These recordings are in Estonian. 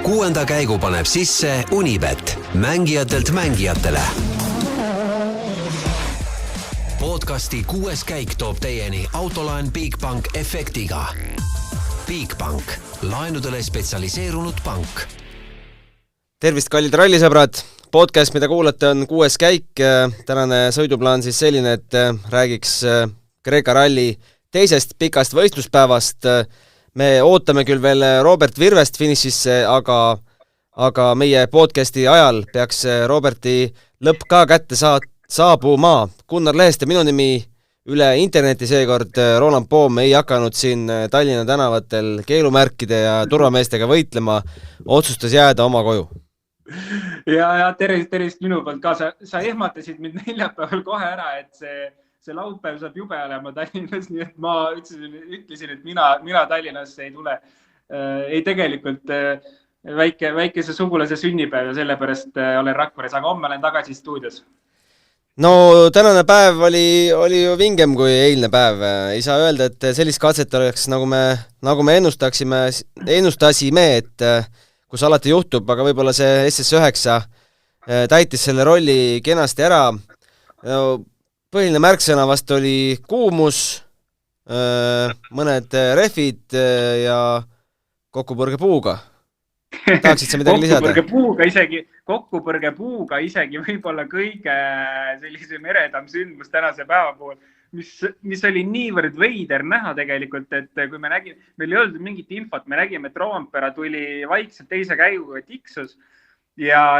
6. käigu paneb sisse Unibet, mängijatelt mängijatele. Podcasti 6. käik toob teieni autolaen Bigbank efektiga. Bigbank, laenudele spetsialiseerunud pank. Tervist, kallid rallisõbrad! Podcast, mida kuulate, on 6. käik. Tänane sõiduplaan siis selline, et räägiks Kreeka ralli teisest pikast võistluspäevast. Me ootame küll veel Robert Virvest finišisse, aga meie podcasti ajal peaks Roberti lõpp ka kätte saabuma. Gunnar Lehest ja minu nimi üle interneti seekord. Roland Poom ei hakanud siin Tallinna tänavatel keelumärkide ja turvameestega võitlema. Otsustas jääda oma koju. Ja tervist minu poolt ka. Sa ehmatasid mind neljapäeval kohe ära, et see laupäev saab jube olema Tallinnas, nii et ma ütlesin, et mina Tallinnasse ei tule. Ei tegelikult väikese sugulase sünnipäev ja sellepärast olen Rakveres, aga homme olen tagasi stuudios. No tänane päev oli ju vingem kui eilne päev. Ei saa öelda, et sellist katset oleks, nagu me ennustasime, et kus alati juhtub, aga võib-olla see SS9 täitis selle rolli kenasti ära. Põhiline märksõna vast oli kuumus, mõned rehvid ja kokkupõrge puuga. Tahaksid sa midagi lisada? Kokkupõrge puuga isegi võib-olla kõige sellisem eredam sündmus tänase päeva puhul, mis oli niivõrd veider näha tegelikult, et kui me nägime, meil ei olnud mingit infot, me nägime, et Roompere tuli vaikselt teise käiguga tiksus ja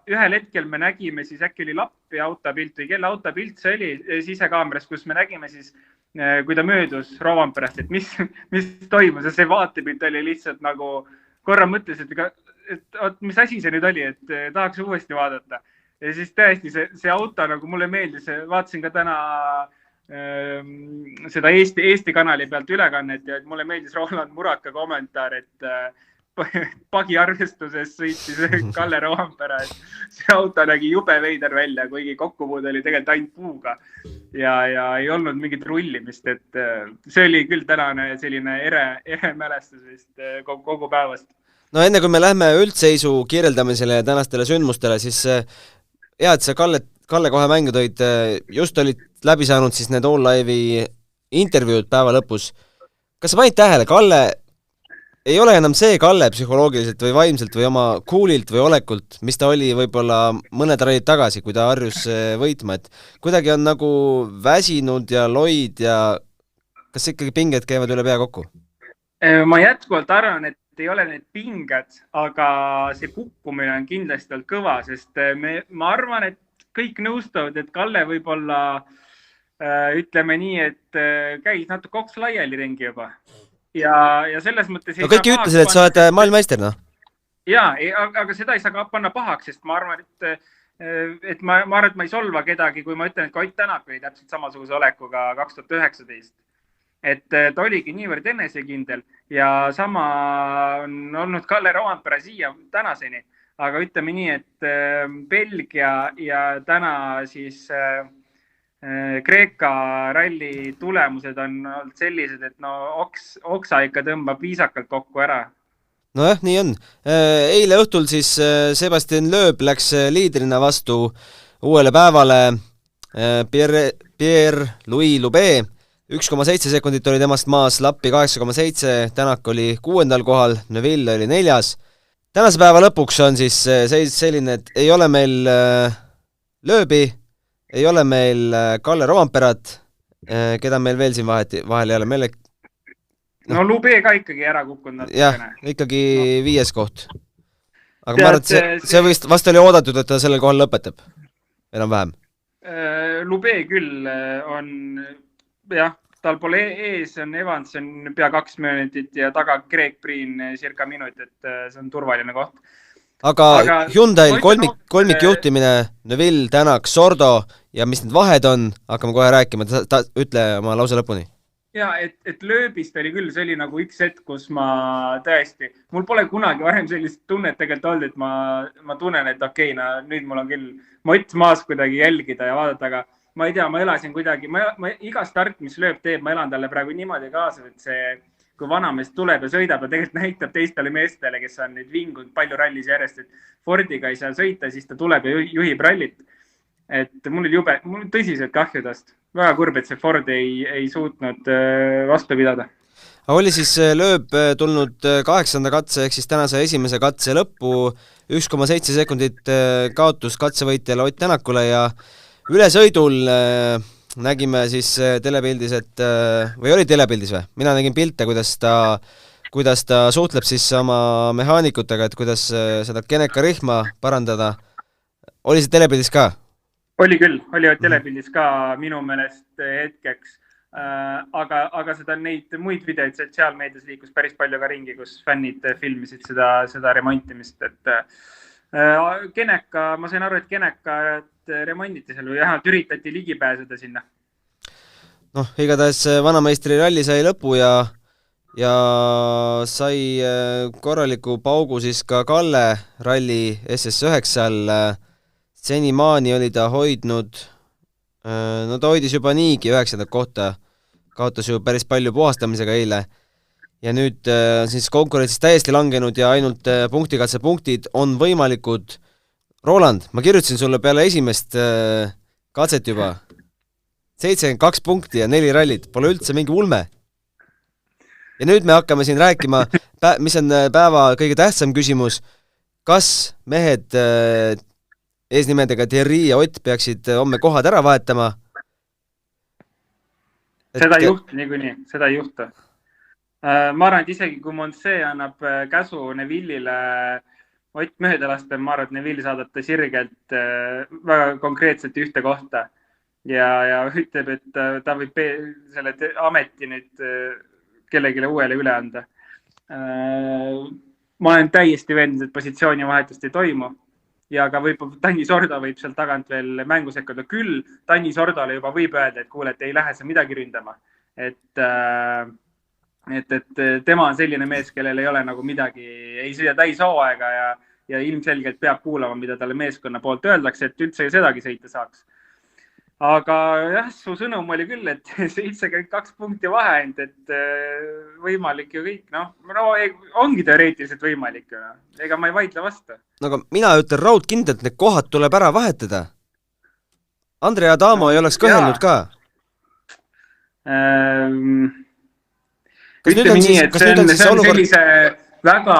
ühel hetkel me nägime siis äkki oli Lappi autopilt või kelle autopilt see oli sisekaameras, kus me nägime siis, kui ta möödus Roomperest, et mis toimus ja see vaatepilt oli lihtsalt nagu korra mõtles, et mis asi see nüüd oli, et tahaks uuesti vaadata. Ja siis tõesti see auto nagu mulle meeldis, vaatasin ka täna seda Eesti kanali pealt ülekannet ja mulle meeldis Roland Muraka kommentaar, et pagiarvestuses sõitis Kalle Roompere, et see auto nägi jube veider välja, kuigi kokkupuud oli tegelikult ainult puuga ja ei olnud mingit rullimist, et see oli küll tänane selline ere mälestus vist kogu päevast. No enne kui me lähme üldseisu kirjeldamisele ja tänastele sündmustele, siis hea, et sa Kalle kohe mängu tõid, just olid läbi saanud siis need All Live'i intervjuud päeva lõpus. Kas sa panid tähele, Kalle ei ole enam see Kalle psühholoogiliselt või vaimselt või oma coolilt või olekult, mis ta oli võib-olla mõned rallid tagasi, kui ta harjus võitma, et kuidagi on nagu väsinud ja loid ja kas ikkagi pinged käivad üle pea kokku? Ma jätkuvalt arvan, et ei ole need pinged, aga see kukkumine on kindlasti olnud kõva, sest ma arvan, et kõik nõustuvad, et Kalle võib-olla ütleme nii, et käis natuke oks laiali ringi juba. Ja selles mõttes no kõik ütlesid, et sa oled maailmameister, noh? Jaa, aga seda ei saa ka panna pahaks, sest ma arvan, et ma ei solva kedagi, kui ma ütlen, et Koit Tänak oli täpselt samasuguse olekuga 2019. Et ta oligi niivõrd enesekindel ja sama on olnud Kalle Roompere siia tänaseni. Aga ütleme nii, et Belgia ja täna siis Kreeka ralli tulemused on olnud sellised, et oksa ikka tõmbab viisakalt kokku ära. Nojah, nii on. Eile õhtul siis Sebastian Loeb läks liidrina vastu uuele päevale Pierre-Louis Loubet. 1,7 sekundit oli temast maas, Lappi 8,7, Tänak oli 6. kohal, Neville oli 4. Tänase päeva lõpuks on siis selline, et ei ole meil Loebi, ei ole meil Kalle Roomperat, keda meil veel siin vahel ei ole. Meil no Loubet ka ikkagi ära kukkunud. Jah, ikkagi 5. koht. Aga ma arvan, et see vast oli oodatud, et ta sellel kohal lõpetab. Enam vähem. Loubet küll on, jah, tal pole ees, on Evans, on pea 2 minutit ja taga Greg Breen circa minut, et see on turvaline koht. Aga Hyundai'l kolmik juhtimine, Neville, Tänak, Sordo ja mis need vahed on, hakkame kohe rääkima, ütle oma lause lõpuni. Ja, et Loebist oli küll, see oli nagu üks hetk, kus ma tõesti, mul pole kunagi varem sellist tunnet tegelikult olnud, et ma tunnen, et okei, nüüd mul on küll mott maas kuidagi jälgida ja vaadata, aga ma ei tea, ma elasin kuidagi, iga start, mis Loeb teeb, ma elan talle praegu niimoodi kaasa, et see kui vanamees tuleb ja sõidab ja tegelikult näitab teistele meestele, kes on nüüd vingunud palju rallis järjest, et Fordiga ei saa sõita, siis ta tuleb ja juhib rallit. Et mul oli tõsiselt kahju tast. Väga kurb, et see Ford ei suutnud vastu pidada. Oli siis lööb tulnud 8. katse ehk siis tänase esimese katse lõppu, 1,7 sekundit kaotus katsevõitjale Ott Tänakule ja ülesõidul nägime siis telepildis, või oli telepildis või? Mina nägin pilte, kuidas ta suhtleb siis oma mehaanikutega, et kuidas seda Geneka rihma parandada. Oli see telepildis ka? Oli küll, oli telepildis ka minu meelest hetkeks. Aga neid muid videoid sotsiaalmeedias liikus päris palju ka ringi, kus fännid filmisid seda remontimist, et Geneka, ma sain aru, et Geneka remonditi seal või vähemalt üritati ligi pääseda sinna. Igatahes vanameistri ralli sai lõpu ja sai korraliku paugu siis ka Kalle ralli SS9-l. Senimaani oli ta hoidnud, ta hoidis juba niigi 9. kohta, kaotas ju päris palju puhastamisega eile ja nüüd siis konkurentsis täiesti langenud ja ainult punktikatsepunktid on võimalikud. Roland, ma kirjutasin sulle peale esimest katset juba 72 punkti ja 4 rallit, pole üldse mingi ulme. Ja nüüd me hakkame siin rääkima, mis on päeva kõige tähtsam küsimus, kas mehed eesnimedega Thierry ja Ott peaksid homme kohad ära vahetama? Seda ei juhtu niikuinii, seda ei juhtu. Ma arvan, et isegi kui Montse annab käsu Neville'ile Ott mööda lasta, ma arvan, et Neville saadab sirgelt väga konkreetselt ühte kohta ja ütleb, et ta võib selle ameti nüüd kellelegi uuele üle anda. Ma olen täiesti veendunud, et positsiooni vahetust ei toimu. Ja ka Tanni Sordo võib seal tagant veel mängu sekkuda. Küll Tanni Sordole juba võib öelda, et kuule, et ei lähe sa midagi ründama. Et tema on selline mees, kellel ei ole nagu midagi, ei sõida täis hooaega ja ilmselgelt peab kuulama, mida talle meeskonna poolt öeldakse, et üldse sedagi sõita saaks. Aga jah, su sõnum oli küll, et 72 punkti vahend, et võimalik ju kõik, ongi teoreetiliselt võimalik. Ega ma ei vaidle vastu. Aga mina ütlen raudkindlalt, need kohad tuleb ära vahetada. Andre Adamo ei oleks kõhelnud ka. Ütleme nii, et see on sellise väga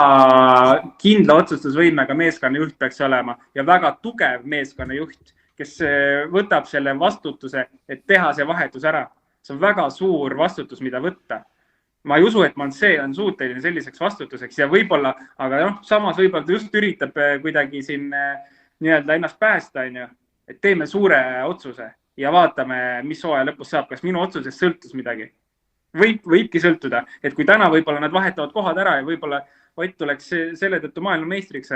kindla otsustusvõimega meeskonnajuht peaks olema ja väga tugev meeskonnajuht, kes võtab selle vastutuse, et teha see vahetus ära. See on väga suur vastutus, mida võtta. Ma ei usu, et Montse on suuteline selliseks vastutuseks ja võib-olla, aga samas võib-olla ta just üritab kuidagi siin nii-öelda ennast päästa, et teeme suure otsuse ja vaatame, mis hooaja lõpus saab, kas minu otsusest sõltus midagi. Võibki sõltuda, et kui täna võib-olla nad vahetavad kohad ära ja võib-olla Ott tuleks selle tõttu maailma meistriks,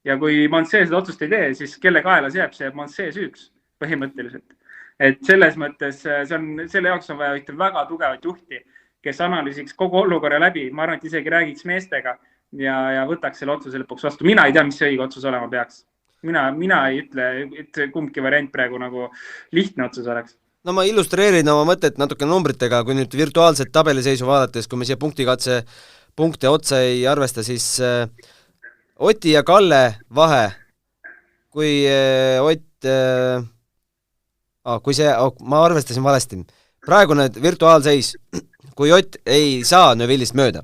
ja kui Montse seda otsust ei tee, siis kelle kaelas jääb see Montse süüks põhimõtteliselt. Et selles mõttes selle jaoks on vaja ühte väga tugevat juhti, kes analüüsiks kogu olukorra läbi. Ma arvan, et isegi räägiks meestega ja võtaks selle otsuse lõpuks vastu. Mina ei tea, mis see õige otsus olema peaks. Mina ei ütle, et kumbki variant praegu nagu lihtne otsus oleks. No ma illustreerin oma mõtet natuke numbritega, kui nüüd virtuaalset tabeliseisu vaadates, kui me siia punktikatse punkte otsa ei arvesta, siis Oti ja Kalle vahe, kui Ott, ma arvestasin valesti, praegune virtuaalseis, kui Ott ei saa Neuvillist mööda,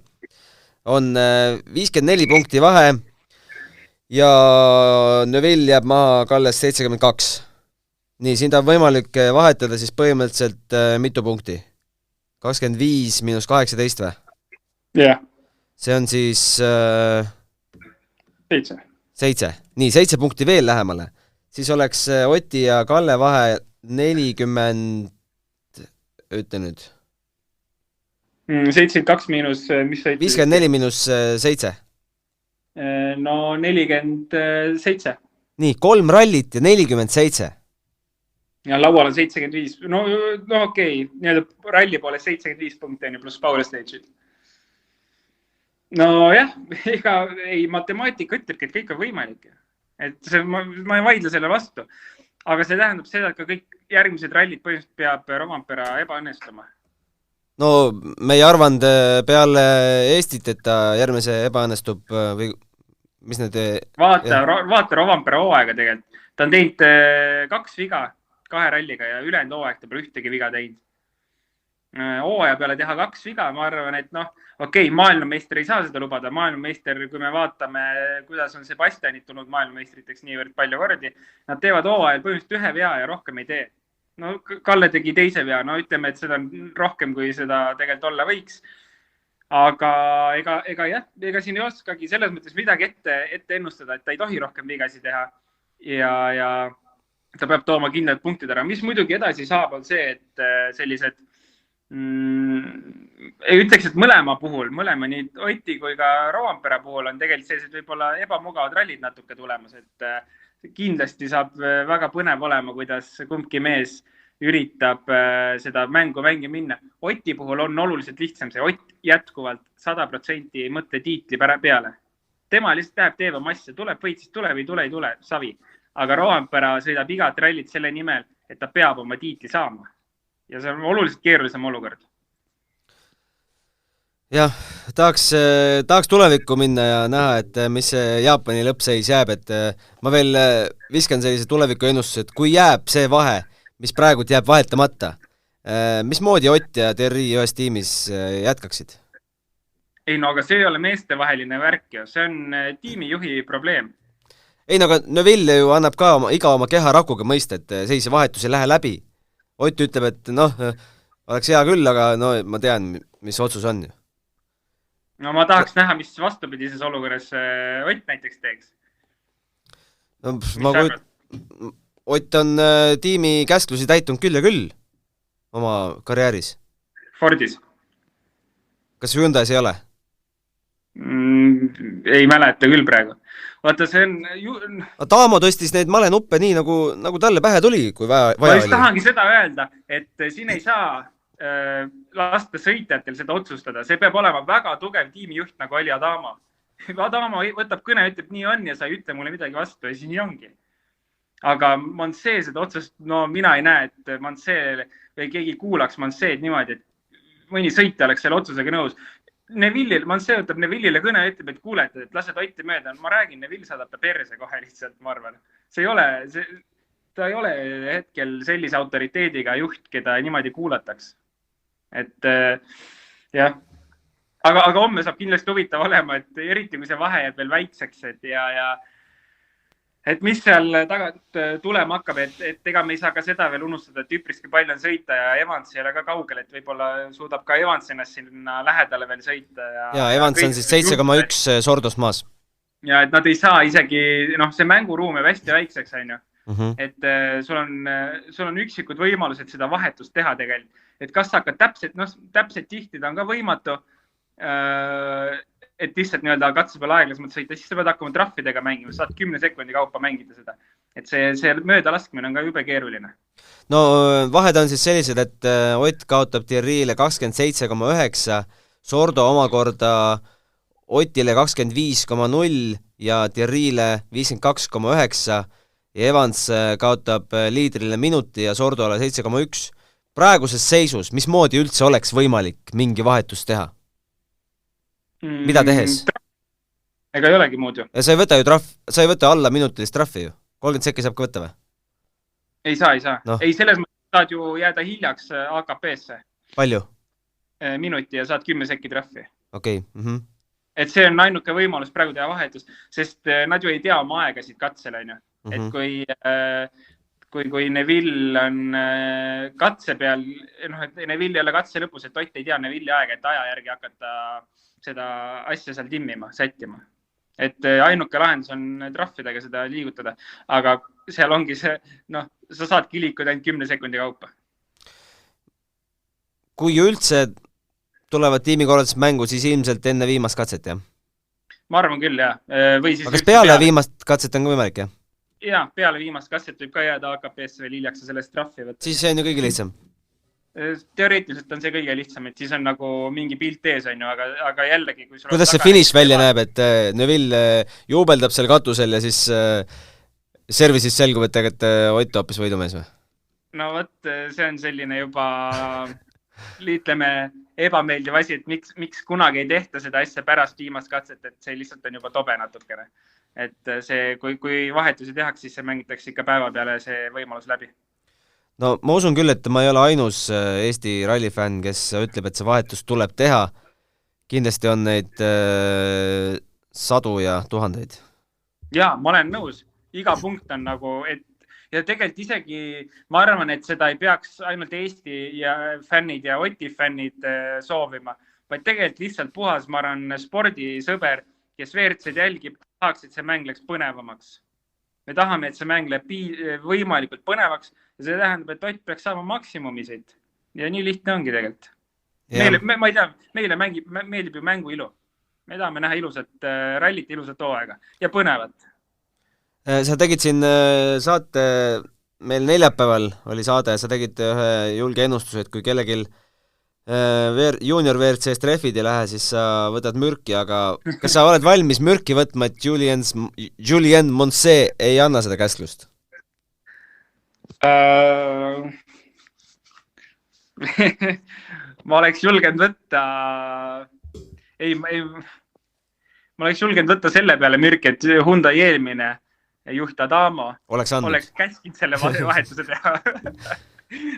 on 54 punkti vahe ja Neuville jääb maha Kallest 72. Nii, siin ta on võimalik vahetada siis põhimõtteliselt mitu punkti? 25 miinus 18 või? Jah. See on siis 7. Nii, 7 punkti veel lähemale. Siis oleks Oti ja Kalle vahe 40, ütle nüüd. 72 miinus, mis sa 54 miinus 7. No 47. Nii, 3 rallit ja 47. Ja laual on 75. No okei. Ralli poole 75 punkti pluss power stage'id. No jah, matemaatika ütlebki, et kõik on võimalik. Et ma ei vaidle selle vastu. Aga see tähendab seda, et ka kõik järgmised rallid põhimõtteliselt peab Rovampere ebaõnnestuma. no me ei arvanud peale Eestit, et ta järgmise ebaõnnestub või mis need... Vaata Rovanpera hooaega tegelikult. Ta on teinud 2 viga 2 ralliga ja ülejäänud hooaeg ta pole ühtegi viga teinud. Hooaja peale teha 2 viga, ma arvan, et maailmameister ei saa seda lubada. Maailmameister, kui me vaatame, kuidas on Sebastianid tulnud maailmameistriteks niivõrd palju kordi, nad teevad hooajal põhimõtteliselt 1 vea ja rohkem ei tee. No Kalle tegi 2 vea, no ütleme, et seda on rohkem, kui seda tegelikult olla võiks. Aga ega siin ei oskagi selles mõttes midagi ette ennustada, et ta ei tohi rohkem vigasi teha ja ta peab tooma kindlad punktid ära. Mis muidugi edasi saab, on see, et sellised ei ütleks, et mõlema puhul, mõlema nii Oti kui ka Rovanpera puhul on tegelikult sellised võib-olla ebamugavad rallid natuke tulemas, et kindlasti saab väga põnev olema, kuidas kumbki mees üritab seda mängu minna. Oti puhul on oluliselt lihtsam see. Ott jätkuvalt 100% ei mõtle tiitli peale. Tema lihtsalt läheb teeb oma asja, tuleb võit, siis tuleb, ei tule, savi. Aga Rovanpera sõidab igat rallit selle nimel, et ta peab oma tiitli saama. Ja see on oluliselt keerulisem olukord. Jah, tahaks tulevikku minna ja näha, et mis see Jaapani lõppseis jääb, et ma veel viskan sellise tuleviku ennustuse, et kui jääb see vahe, mis praegult jääb vahetamata, mismoodi Ott ja Thierry ühes tiimis jätkaksid? Ei, no aga see ei ole meestevaheline värk ja see on tiimijuhi probleem. Ei, no aga Neville ju annab ka iga oma keharakuga mõista, et sellise vahetus ei lähe läbi. Ott ütleb, et oleks hea küll, aga ma tean, mis otsus on ju. No ma tahaks näha, mis vastupidises olukorras Ott näiteks teeks. Ott on tiimi käsklusi täitunud küll ja küll oma karjääris. Fordis. Kas Hyundai's ei ole? Ei mäleta küll praegu. Vaata, see on... Taamo tõstis neid malenuppe nii, nagu talle pähe tuli, kui vaja oli. Ma tahangi seda öelda, et siin ei saa lasta sõitjatel seda otsustada. See peab olema väga tugev tiimijuht, nagu oli Adamo. Adamo võtab kõne, ütleb nii on ja sa ei ütle mulle midagi vastu ja siis nii ongi. Aga Mansee seda otsust, mina ei näe, et Mansee või keegi kuulaks Manseed niimoodi, et mõni sõitja oleks selle otsusega nõus. Mansee võtab Neville'ile kõne ja ütleb, et kuulete, et lased Otti mööda. Ma räägin, Neville saadab ta perse kohe lihtsalt, ma arvan. Ta ei ole hetkel sellise autoriteediga juht, keda niimoodi kuulataks. Et jah. Aga homme saab kindlasti huvitav olema, et eriti kui see vahe jääb veel väikseks, et mis seal tagant tulema hakkab, et ega me ei saa ka seda veel unustada, et üpriski palju on sõita ja Evans ei ole ka kaugel, et võib-olla suudab ka Evans ennast sinna lähedale veel sõita. Ja Evans on siis 7,1 Sordost maas. Ja et nad ei saa isegi, see mänguruum jääb hästi väikseks, on ju. Et sul on üksikud võimalused seda vahetust teha tegelikult. Et kas sa hakkad täpselt tihtida on ka võimatu, et lihtsalt katse peal aeglasemalt sõita, siis sa pead hakkama trahvidega mängima, saad 10 sekundi kaupa mängida seda. Et see möödalaskmine on ka jube keeruline. No vahed on siis sellised, et Ott kaotab Thierry'le 27,9, Sordo omakorda Otile 25,0 ja Thierry'le 52,9 ja Evans kaotab liidrile minuti ja Sordole 7,1. Praeguses seisus, mismoodi üldse oleks võimalik mingi vahetus teha? Mida tehes? Ega ei olegi muud ju. Ja sa ei võta alla minutilist trahvi ju. 30 sekki saab ka võtta või? Ei saa. No. Ei, selles mõttes saad ju jääda hiljaks AKP-sse. Palju? Minuti ja saad 10 sekki trahvi. Okei. Et see on ainuke võimalus praegu teha vahetus, sest nad ju ei tea oma aegasid katsel, on ju. Et kui Neville on katse peal, et Neville ei ole katse lõpus, et Ott ei tea Neville aega, et aja järgi hakata seda asja seal timmima, sättima. Et ainuke lahendus on trahvidega seda liigutada, aga seal ongi see, sa saadki liikuda ainult 10 sekundi kaupa. Kui üldse tulevad tiimikorraldused mängu, siis ilmselt enne viimast katset, jah? Ma arvan küll, jah. Aga kas peale viimast katset on ka võimalik, jah? Jaa, peale viimast katset võib ka jääda AKP-sse veel hiljaks ja sellest trahvi võtta. Siis see on ju kõige lihtsam. Teoreetiliselt on see kõige lihtsam, et siis on nagu mingi pilt ees, on ju, aga jällegi... Kuidas see finiš välja näeb, et Neville juubeldab seal katusel ja siis servisis selgub, et Ott hoopis võidumees või? No võt, see on selline juba ütleme, ebameeldiv asi, et miks kunagi ei tehta seda asja pärast viimast katset, et see lihtsalt on juba tobe natukene. Et see, kui vahetusi tehakse, siis see mängitakse ikka päeva peale see võimalus läbi. No ma usun küll, et ma ei ole ainus Eesti rallifänn, kes ütleb, et see vahetus tuleb teha. Kindlasti on neid sadu ja tuhandeid. Ja, ma olen nõus. Iga punkt on nagu, ja tegelikult isegi ma arvan, et seda ei peaks ainult Eesti ja fännid ja Oti fännid soovima, vaid tegelikult lihtsalt puhas, ma arvan, spordisõber, kes WRC-d jälgib, tahaks, et see mäng läks põnevamaks. Me tahame, et see mäng läheb võimalikult põnevaks ja see tähendab, et Ott peaks saama maksimumisid. Ja nii lihtne ongi tegelikult. Ma ei tea, meile meeldib ju mängu ilu. Me tahame näha ilusat rallit, ilusat hooaega ja põnevat. Sa tegid siin saate, meil neljapäeval oli saade, sa tegid ühe julge ennustuse, et kui kellegil junior WRC-st rehvid ei lähe, siis sa võtad mürki, aga kas sa oled valmis mürki võtma, et Julien Moncé ei anna seda käsklust? Ma oleks julgenud võtta ma oleks julgenud võtta selle peale mürki, et Hyundai eelmine juht Adamo oleks käskinud selle vahetuse teha.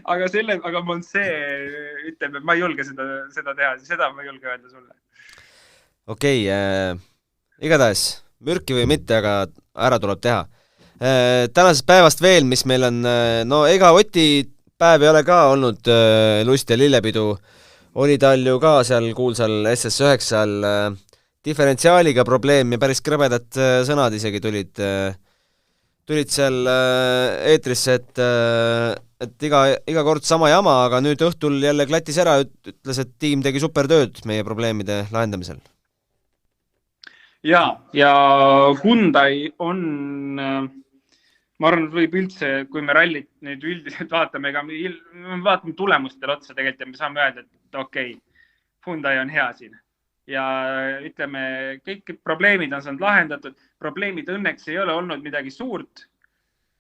aga Moncé ütleb, et ma ei julge seda teha, seda ma ei julge öelda sulle. Okei, igatahes mürki või mitte, aga ära tuleb teha. Tänasest päevast veel, mis meil on, no ega Oti päev ei ole ka olnud lust ja lillepidu, oli tal ju ka seal kuulsal SS9-l diferentsiaaliga probleem ja päris krõbedad sõnad isegi tulid seal eetrisse, et iga kord sama jama, aga nüüd õhtul jälle klattis ära, ütles, et tiim tegi supertööd meie probleemide lahendamisel. Ja Hyundai on, ma arvan, võib üldse, kui me rallit nüüd üldiselt vaatame, me vaatame tulemustele otsa tegelikult ja me saame öelda, et okei, Hyundai on hea siin. Ja ütleme, kõik probleemid on saanud lahendatud. Probleemid õnneks ei ole olnud midagi suurt.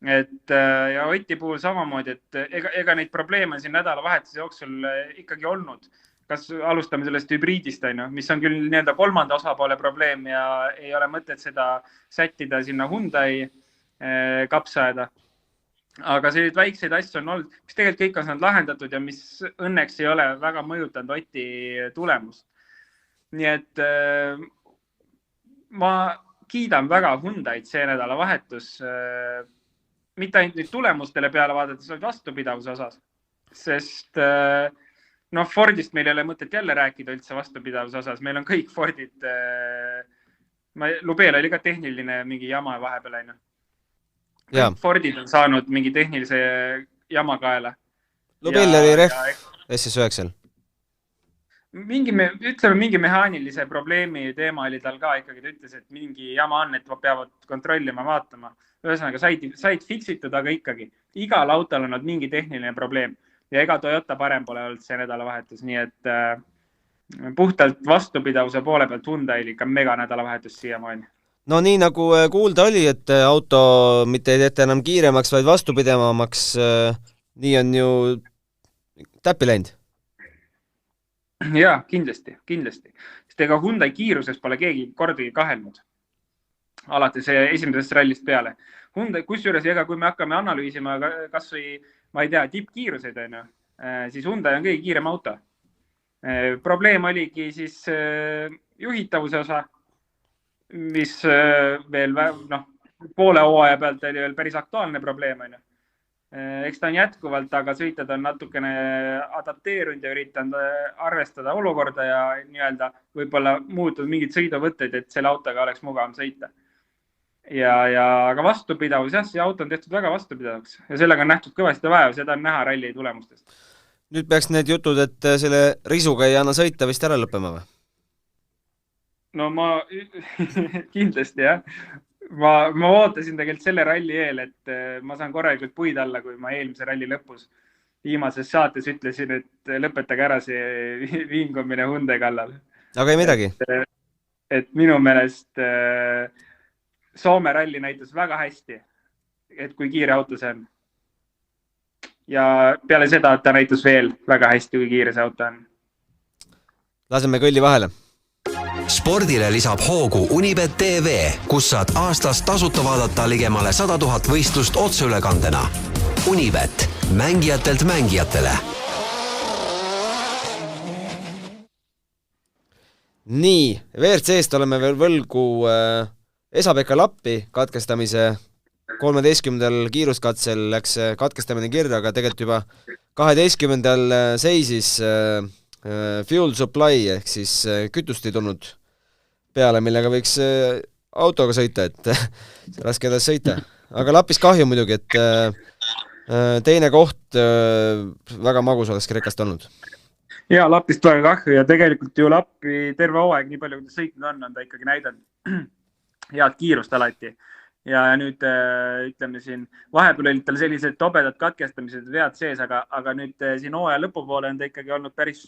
Ja Oti puhul samamoodi, et ega neid probleeme on siin nädalavahetuse jooksul ikkagi olnud. Kas alustame sellest hübriidist, mis on küll nii-öelda kolmanda osapoole probleem ja ei ole mõtet seda sättida sinna Hyundai kapsaeda. Aga sellised väikseid asju on olnud, mis tegelikult kõik on saanud lahendatud ja mis õnneks ei ole väga mõjutanud Oti tulemust. Nii et ma kiidan väga Hyundai'd see nädalavahetus, mitte ainult nüüd tulemustele peale vaadates, vaid vastupidavuse osas. Sest Fordist meil ei ole mõtet jälle rääkida üldse vastupidavuse osas. Meil on kõik Fordid, Lubeel oli ka tehniline mingi jama vahepeal. Kõik Fordid on saanud mingi tehnilise jama kaela. Lubeel oli rehv SS9-l. Mingi mehaanilise probleemi teema oli tal ka ikkagi, ta ütles, et mingi jama on, et peavad kontrollima, vaatama. Ühesõnaga said fiksitud, aga ikkagi. Igal autol on mingi tehniline probleem ja ega Toyota parem pole olnud see nädalavahetus, nii et puhtalt vastupidavuse poole pealt Hyundai'l ikka mega nädalavahetus siiamaani. No nii nagu kuulda oli, et auto mitte ei teeta enam kiiremaks, vaid vastupidavamaks, nii on ju täppi läinud. Ja, kindlasti. Sest ega Hyundai kiiruses pole keegi kordagi kahelnud. Alates esimesest rallist peale. Hyundai, kusjuures, kui me hakkame analüüsima kas või, ma ei tea, tippkiiruseid, siis Hyundai on kõige kiirem auto. Probleem oligi siis juhitavuse osa, mis veel poole hooaja pealt oli veel päris aktuaalne probleem. Eks ta on jätkuvalt, aga sõitjad on natukene adapteerunud ja üritanud arvestada olukorda ja nii-öelda võib-olla muutunud mingid sõiduvõtteid, et selle autoga oleks mugavam sõita. Aga vastupidavus, see auto on tehtud väga vastupidavaks ja sellega on nähtud kõvasti vaeva, seda on näha ralli tulemustest. Nüüd peaks need jutud, et selle risuga ei anna sõita vist ära lõppema või? No ma kindlasti jah. Ma ootasin tegelikult selle ralli eel, et ma saan korralikult puid alla, kui ma eelmise ralli lõpus viimases saates ütlesin, et lõpetage ära see vingumine Hyundai kallal. Aga ei midagi. Et minu meelest Soome ralli näitas väga hästi, et kui kiire auto see on. ja peale seda ta näitas veel väga hästi, kui kiire see auto on. Laseme kõlli vahele. Spordile lisab hoogu Unibet TV, kus saad aastas tasuta vaadata ligemale 100 000 võistlust otseülekandena. Unibet, mängijatelt mängijatele. Nii, WRC-st oleme veel võlgu Esa-Pekka Lappi katkestamise 13. kiiruskatsel läks katkestamine kirja, aga tegelikult juba 12. seisis fuel supply ehk siis kütust ei tulnud peale, millega võiks autoga sõita, et raske edasi sõita. Aga Lapis kahju muidugi, et teine koht väga magus oleks Kreekast olnud. Ja Lapist väga kahju ja tegelikult ju Lappi terve hooaeg, nii palju kui ta sõitnud on ta ikkagi näidanud head kiirust alati. Ja nüüd ütleme siin, vahepeal olid tal sellised tobedad katkestamised vead sees, aga nüüd siin hooaja lõpupoole on ta ikkagi olnud päris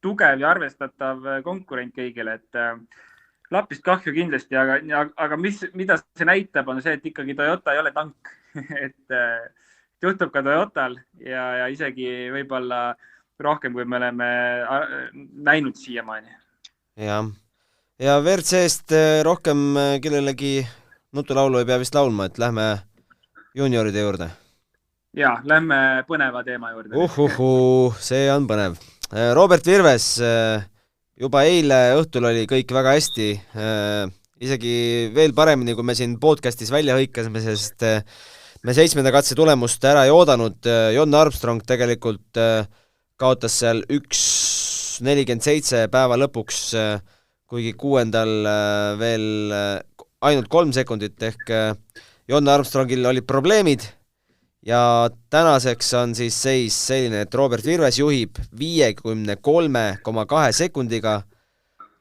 tugev ja arvestatav konkurent kõigile, et Lapist kahju kindlasti, aga mida see näitab, on see, et ikkagi Toyota ei ole tank, et juhtub ka Toyotal ja isegi võib-olla rohkem, kui me oleme näinud siiamaani. Ja WRC-st rohkem kellelegi nutulaulu ei pea vist laulma, et lähme junioride juurde. Ja, lähme põneva teema juurde. See on põnev. Robert Virves, juba eile õhtul oli kõik väga hästi, isegi veel paremini, kui me siin podcastis välja hõikasime, sest me 7. katse tulemust ära ei oodanud. Jon Armstrong tegelikult kaotas seal 1.47 päeva lõpuks, kuigi 6. veel ainult 3 sekundit ehk Jon Armstrongil olid probleemid ja tänaseks on siis seis selline, et Robert Virves juhib 53,2 sekundiga,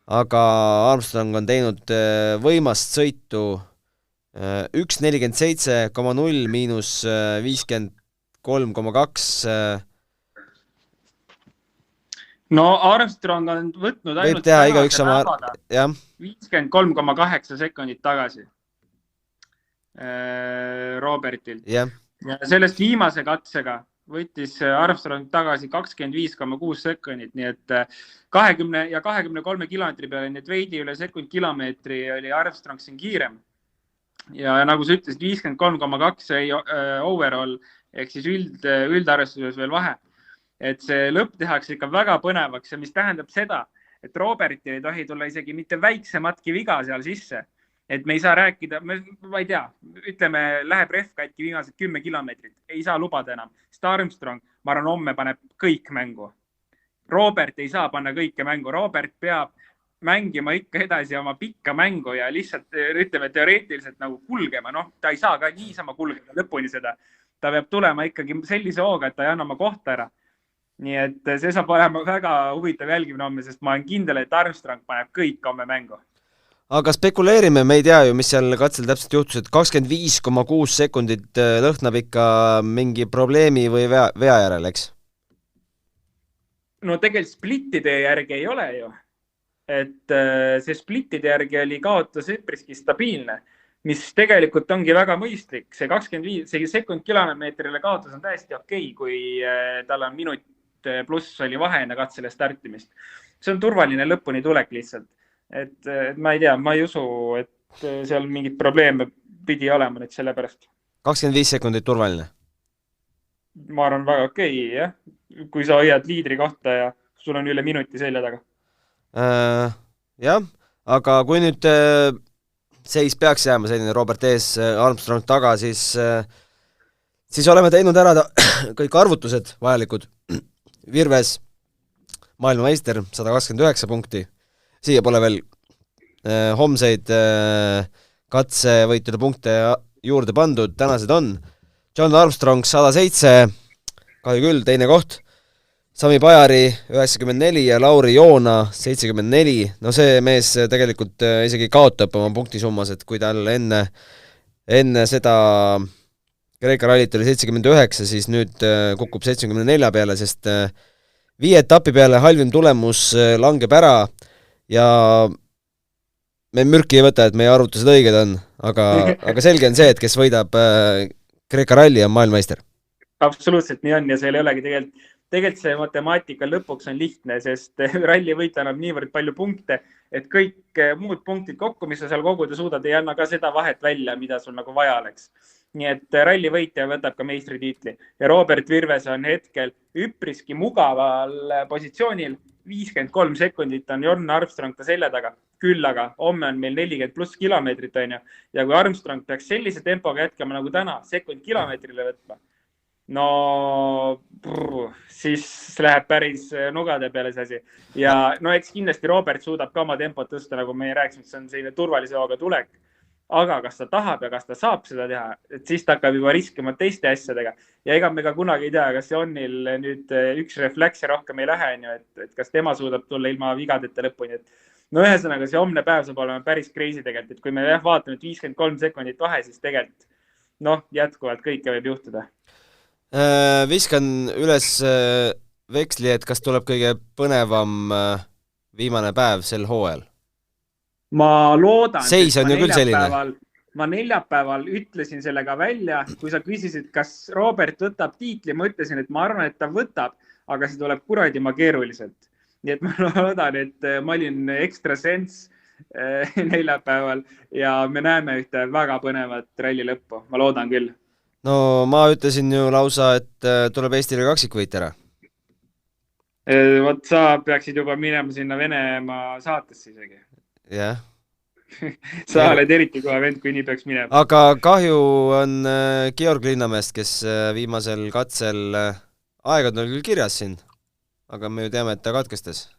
aga Armstrong on teinud võimast sõitu 1.47,0 miinus 53,2. No Armstrong on võtnud ainult tänase päevaga 53,8 sekundit tagasi Robertilt. Ja sellest viimase katsega võttis Armstrong tagasi 25,6 sekundit, nii et 20 ja 23 kilomeetri peale, nii et veidi üle sekund kilomeetri oli Armstrong siin kiirem. Ja nagu sa ütlesid, 53,2 overall ehk siis üldarvestuses veel vahe. Et see lõpp tehakse ikka väga põnevaks ja mis tähendab seda, et Robertil ei tohi tulla isegi mitte väiksematki viga seal sisse. Et me ei saa rääkida, ma ei tea, ütleme, läheb ref katki viimased 10 kilomeetrit, ei saa lubada enam. Sest Armstrong, ma arvan, homme paneb kõik mängu. Robert ei saa panna kõike mängu. Robert peab mängima ikka edasi oma pikka mängu ja lihtsalt, ütleme, teoreetiliselt nagu kulgema. Ta ei saa ka niisama kulgema lõpuni seda. Ta peab tulema ikkagi sellise hooga, et ta ei anna oma kohta ära. Nii et see saab olema väga huvitav jälgimine homme, sest ma olen kindel, et Armstrong paneb kõik homme mängu. Aga spekuleerime, me ei tea ju, mis seal katsel täpselt juhtus, et 25,6 sekundit lõhnab ikka mingi probleemi või vea järel, eks? No tegelikult splittide järgi ei ole ju. Et see splittide järgi oli kaotus üpriski stabiilne, mis tegelikult ongi väga mõistlik. See 25 sekund kilomeetrile kaotus on täiesti okei, kui tal on minut pluss oli vahe enne katsele startimist. See on turvaline lõpuni tulek lihtsalt. Et ma ei tea, ma ei usu, et seal mingid probleeme pidi olema nüüd selle pärast. 25 sekundit turvaline? Ma arvan väga okei, jah. Kui sa hoiad liidri kohta ja sul on üle minuti selja taga. Jah, aga kui nüüd seis peaks jääma selline Robert ees, Armstrong taga, siis oleme teinud ära kõik arvutused vajalikud. Virves, maailmameister, 129 punkti. Siia pole veel homseid katsevõitude punkte juurde pandud, tänased on. John Armstrong 107, kahju küll, teine koht. Sami Pajari 94 ja Lauri Joona 74. No see mees tegelikult isegi kaotab oma punktisummas, et kui tal enne seda Kreeka rallit oli 79, siis nüüd kukub 74 peale, sest 5 etapi peale halvim tulemus langeb ära ja me mürki ei võta, et meie arvutused õiged on, aga selge on see, et kes võidab Kreeka ralli on maailmameister. absoluutselt nii on ja seal ei olegi tegelikult see matemaatika lõpuks on lihtne, sest rallivõit annab niivõrd palju punkte, et kõik muud punktid kokku, mis sa seal koguda suudad, ei anna ka seda vahet välja, mida sul nagu vaja oleks. Nii et rallivõitja võtab ka meistritiitli ja Robert Virves on hetkel üpriski mugaval positsioonil. 53 sekundit on Jorn Armstrong ta selja taga. Küll aga homme on meil 40+ kilomeetrit on ju. Ja kui Armstrong peaks sellise tempoga jätkama nagu täna, sekund kilomeetrile võtma, no siis läheb päris nugade peale see asi. Ja no eks kindlasti Robert suudab ka oma tempot tõsta, nagu meie rääkisime, see on selline turvalise hooga tulek. Aga kas ta tahab ja kas ta saab seda teha, et siis ta hakkab juba riskima teiste asjadega. Ja ega me ka kunagi ei tea, kas Jonil nüüd üks refleks ja rohkem ei lähe, et kas tema suudab tulla ilma vigadeta lõpuni. No ühesõnaga see homne päev saab olema päris crazy tegelikult, et kui me vaatame 53 sekundit vahe, siis tegelikult jätkuvalt kõike võib juhtuda. Viskan üles veksli, et kas tuleb kõige põnevam viimane päev sel hooajal? Ma loodan, seis on ju küll selline. Ma neljapäeval ütlesin selle ka välja, kui sa küsisid, kas Robert võtab tiitli, ma ütlesin, et ma arvan, et ta võtab, aga see tuleb kuradima keeruliselt. Nii et ma loodan, et ma olin ekstra sens neljapäeval ja me näeme ühte väga põnevat ralli lõppu. Ma loodan küll. No ma ütlesin ju lausa, et tuleb Eestile kaksikvõit ära. Vot sa peaksid juba minema sinna Venemaa saatesse isegi. Jah. Sa oled eriti kohe vend, kui nii peaks minema. Aga kahju on Georg Linnamäest, kes viimasel katsel aegad on küll kirjas siin, aga me ju teame, et ta katkestas.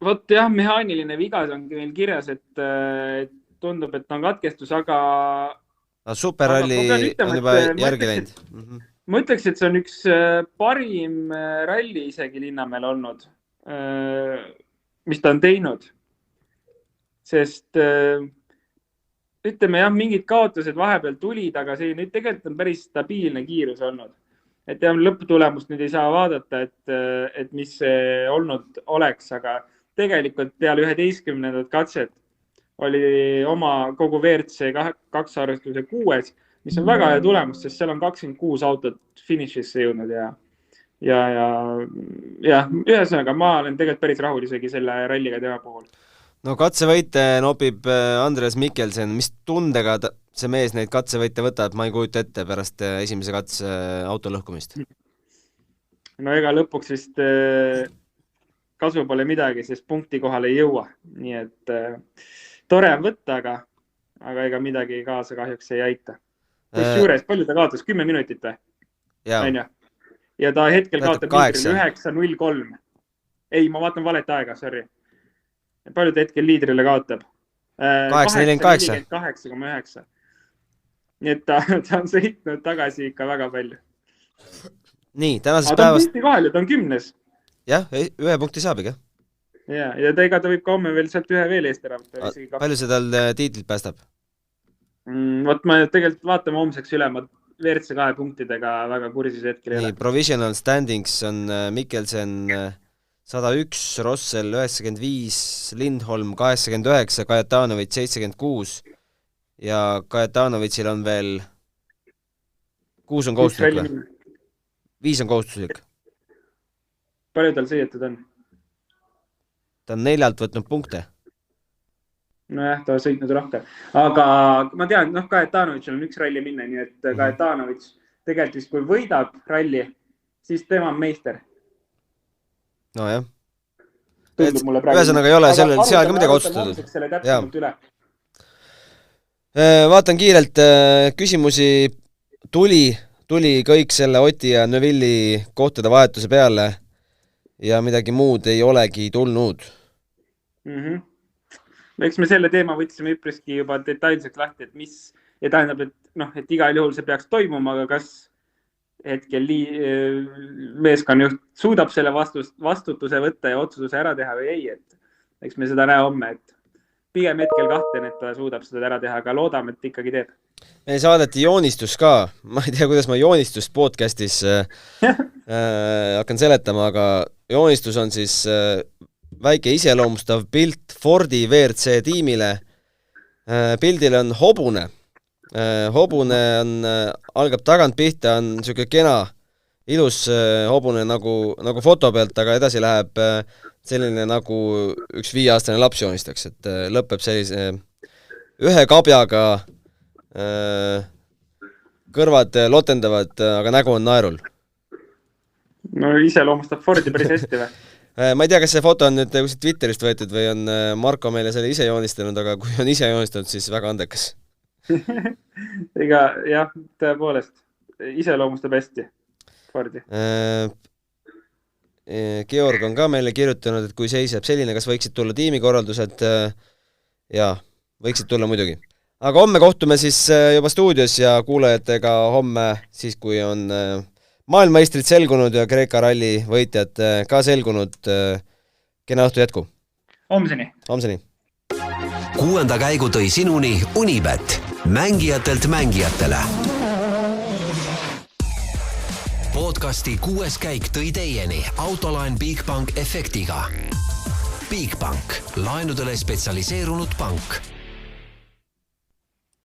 Vot jah, mehaaniline viga on meil kirjas, et tundub, et on katkestus, aga superralli on juba järgi läinud. Ma ütleks, et see on üks parim ralli isegi Linnamäel olnud, mis ta on teinud. Sest ütleme jah, mingid kaotused vahepeal tulid, aga see nüüd tegelikult on päris stabiilne kiirus olnud. Et jah, lõpptulemust nüüd ei saa vaadata, et mis see olnud oleks, aga tegelikult peale 11. katset oli oma kogu WRC 2 arvestuse 6, mis on väga hea tulemus, sest seal on 26 autot finišisse jõudnud ja ühesõnaga ma olen tegelikult päris rahul isegi selle ralliga tema puhul. No katsevõite nopib Andres Mikkelsen. Mis tundega see mees neid katsevõite võtab, ma ei kujuta ette pärast esimese katse auto lõhkumist? No ega lõpuks vist kasu pole midagi, sest punkti kohale ei jõua. Nii et tore on võtta, aga ega midagi kaasa kahjuks ei aita. Juures, palju ta kaotas? 10 minutit või? Ja ta hetkel kaotab 9.03. Ei, ma vaatan valet aega, sorry. Palju ta hetkel liidrile kaotab? 8.48,9. Nii et ta on sõitnud tagasi ikka väga palju. Nii, tänasest päevast... Ta on punkti kohal ja ta on 10. Jah, 1 punkti saab ikka. Ja ta võib ka homme veel sealt 1 veel eest ära. Palju see tal tiitlit päästab? Vot ma tegelikult vaatame homseks üle, ma WRC 2 punktidega väga kursis hetkel ei ole. Provisional standings on Mikkelsen 101, Rossel 95, Lindholm 89, Kajatanovitš 76 ja Kajatanovitšil on veel 6 on kohustuslik või? 5 on kohustuslik. Palju tal sõidetud on? Ta on 4 võtnud punkte. Nojah, ta on sõitnud rohkem. Aga ma tean, Kajatanovitšil on 1 ralli minna, nii et Kajatanovitš tegelikult vist kui võidab ralli, siis tema on meister. No jah. Ühesõnaga ei ole seal ka midagi otsustatud. Vaatan kiirelt, küsimusi tuli kõik selle Oti ja Neuvilli kohtade vahetuse peale ja midagi muud ei olegi tulnud. Eks me selle teema võtsime üpriski juba detailselt lahti, et mis ja tähendab, et igal juhul see peaks toimuma, aga kas hetkel meeskonnajuht suudab selle vastutuse võtta ja otsuse ära teha või ei, et eks me seda näe homme, et pigem hetkel kahtlen, et ta suudab seda ära teha, aga loodame, et ikkagi teeb. Me saadeti joonistus ka, ma ei tea, kuidas ma joonistust podcastis hakkan seletama, aga joonistus on siis väike iseloomustav pilt Fordi WRC tiimile. Pildil on hobune Hobune on, algab tagant pihta, on niisugune kena, ilus hobune nagu foto pealt, aga edasi läheb selline nagu üks 5-aastane laps joonistaks, et lõpeb sellise ühe kabjaga, kõrvad lotendavad, aga nägu on naerul. No iseloomustab Fordi päris hästi või? Ma ei tea, kas see foto on nüüd kuskilt Twitterist võetud või on Marko meile selle ise joonistanud, aga kui on ise joonistanud, siis väga andekas. Ega jah, tõepoolest, iseloomustab hästi Fordi. Georg on ka meile kirjutanud, et kui seisab selline, kas võiksid tulla tiimikorraldused, jaa, võiksid tulla muidugi. Aga homme kohtume siis juba stuudios ja kuulajatega homme, siis kui on maailmameistrid selgunud ja Kreeka ralli võitjad ka selgunud. Kena õhtu jätku! Homseni! 6. käigu tõi sinuni Unibet, mängijatelt mängijatele. Podcasti 6. käik tõi teieni Autoline Bigbank efektiga. Bigbank, laenudele spetsialiseerunud pank.